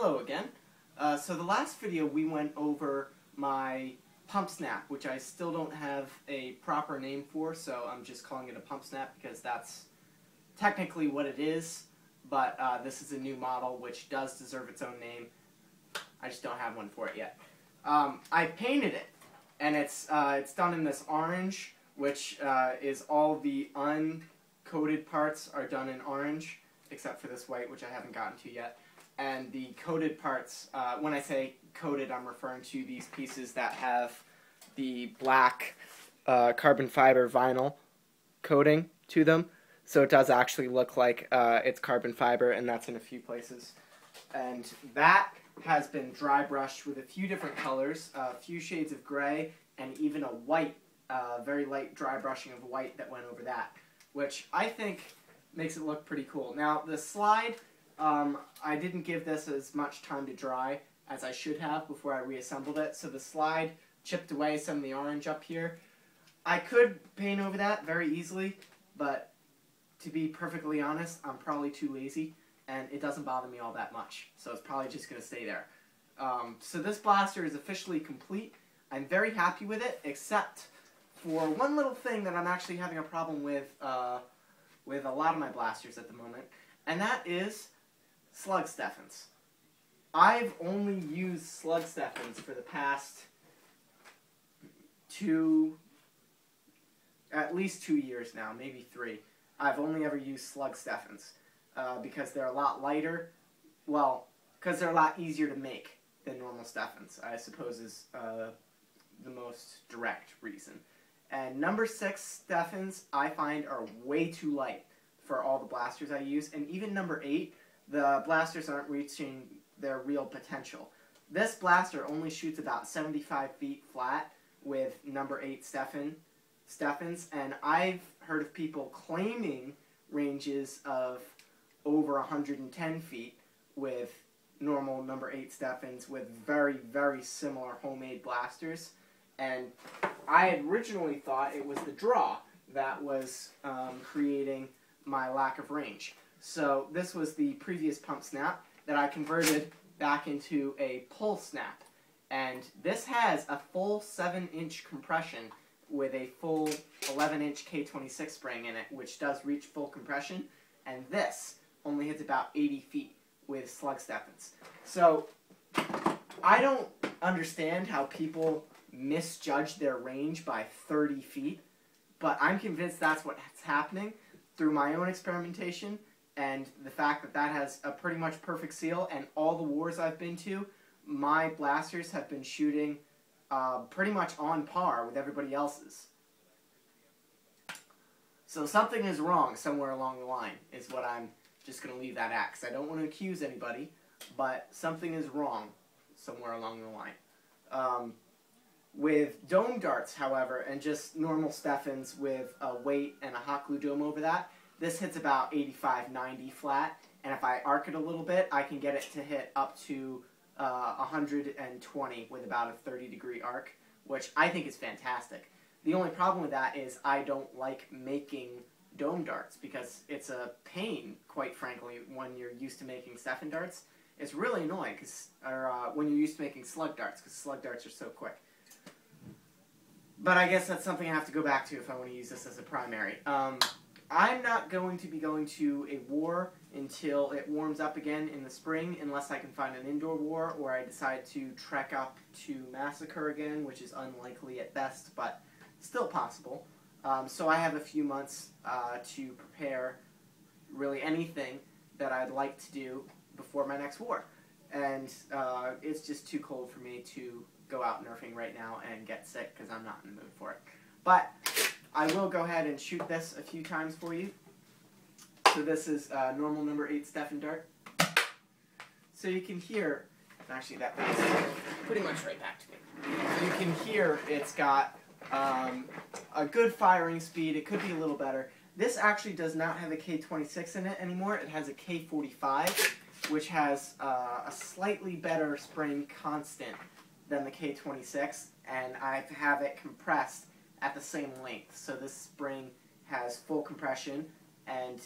Hello again. So the last video we went over my pump snap, which I still don't have a proper name for, so I'm just calling it a pump snap because that's technically what it is, but this is a new model which does deserve its own name. I just don't have one for it yet. I painted it, and it's done in this orange, which is all the uncoated parts are done in orange, except for this white, which I haven't gotten to yet. And the coated parts, when I say coated, I'm referring to these pieces that have the black carbon fiber vinyl coating to them. So it does actually look like it's carbon fiber, and that's in a few places. And that has been dry brushed with a few different colors, a few shades of gray, and even a white, very light dry brushing of white that went over that, which I think makes it look pretty cool. Now, the slide, I didn't give this as much time to dry as I should have before I reassembled it, so the slide chipped away some of the orange up here. I could paint over that very easily, but to be perfectly honest, I'm probably too lazy, and it doesn't bother me all that much, so it's probably just going to stay there. So this blaster is officially complete. I'm very happy with it, except for one little thing that I'm actually having a problem with a lot of my blasters at the moment, and that is slug Steffens. I've only used slug Steffens for the past at least 2 years now, maybe 3. I've only ever used slug Steffens because they're a lot lighter. Well, because they're a lot easier to make than normal Steffens, I suppose is the most direct reason. And number 6 Steffens I find are way too light for all the blasters I use, and even number 8, the blasters aren't reaching their real potential. This blaster only shoots about 75 feet flat with number 8 Steffens, and I've heard of people claiming ranges of over 110 feet with normal number 8 Steffens with very, very similar homemade blasters. And I had originally thought it was the draw that was creating my lack of range. So this was the previous pump snap that I converted back into a pull snap. And this has a full 7-inch compression with a full 11-inch K26 spring in it, which does reach full compression. And this only hits about 80 feet with slug Steffens. So I don't understand how people misjudge their range by 30 feet, but I'm convinced that's what's happening through my own experimentation and the fact that that has a pretty much perfect seal, and all the wars I've been to, my blasters have been shooting pretty much on par with everybody else's. So something is wrong somewhere along the line is what I'm just going to leave that at, because I don't want to accuse anybody, but something is wrong somewhere along the line. With dome darts, however, and just normal Steffens with a weight and a hot glue dome over that, this hits about 85-90 flat, and if I arc it a little bit, I can get it to hit up to 120 with about a 30-degree arc, which I think is fantastic. The only problem with that is I don't like making dome darts because it's a pain, quite frankly, when you're used to making Steffen darts. It's really annoying when you're used to making slug darts, because slug darts are so quick. But I guess that's something I have to go back to if I want to use this as a primary. I'm not going to be going to a war until it warms up again in the spring, unless I can find an indoor war, or I decide to trek up to Massacre again, which is unlikely at best, but still possible. So I have a few months to prepare really anything that I'd like to do before my next war. And it's just too cold for me to go out nerfing right now and get sick because I'm not in the mood for it. But I will go ahead and shoot this a few times for you. So this is normal number 8 Steffen dart. So you can hear, actually that was pretty much right back to me. So you can hear it's got a good firing speed. It could be a little better. This actually does not have a K26 in it anymore. It has a K45, which has a slightly better spring constant than the K26, and I have it compressed at the same length. So this spring has full compression and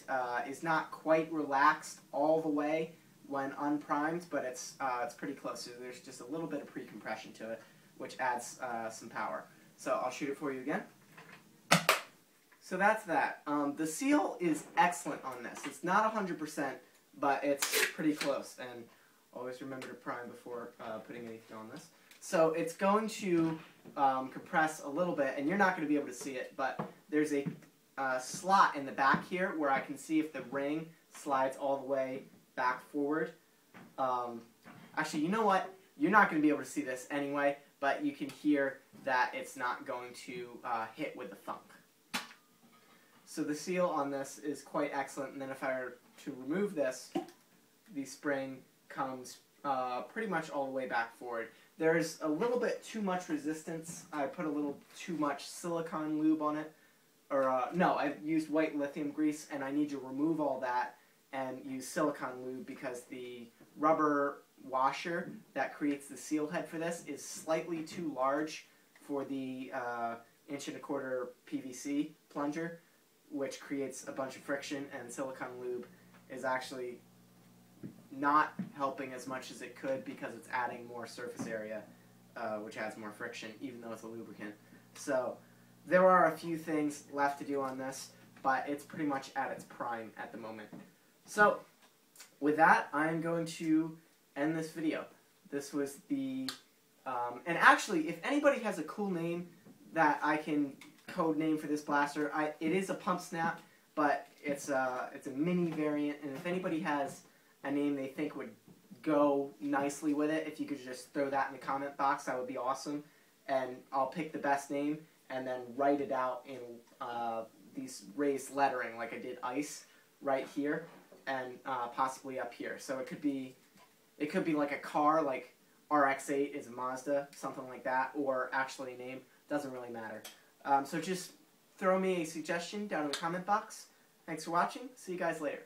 is not quite relaxed all the way, when unprimed, but it's pretty close. So there's just a little bit of pre-compression to it, which adds some power. So I'll shoot it for you again. So that's that. The seal is excellent on this. It's not 100%, but it's pretty close. And always remember to prime before putting anything on this. So it's going to compress a little bit, and you're not going to be able to see it, but there's a slot in the back here where I can see if the ring slides all the way back forward. Actually, you know what? You're not going to be able to see this anyway, but you can hear that it's not going to hit with the thunk. So the seal on this is quite excellent, and then if I were to remove this, the spring comes pretty much all the way back forward. There's a little bit too much resistance. I put a little too much silicone lube on it. Or, no, I used white lithium grease, and I need to remove all that and use silicone lube because the rubber washer that creates the seal head for this is slightly too large for the 1¼ PVC plunger, which creates a bunch of friction, and silicone lube is actually not helping as much as it could because it's adding more surface area, which adds more friction, even though it's a lubricant. So there are a few things left to do on this, but it's pretty much at its prime at the moment. So with that, I'm going to end this video. This was the... and actually, if anybody has a cool name that I can code name for this blaster, it is a pumpsnap, but it's a mini variant, and if anybody has a name they think would go nicely with it, if you could just throw that in the comment box, that would be awesome. And I'll pick the best name and then write it out in these raised lettering like I did ice right here and possibly up here. So it could be like a car, like RX-8 is a Mazda, something like that, or actually a name. Doesn't really matter. So just throw me a suggestion down in the comment box. Thanks for watching. See you guys later.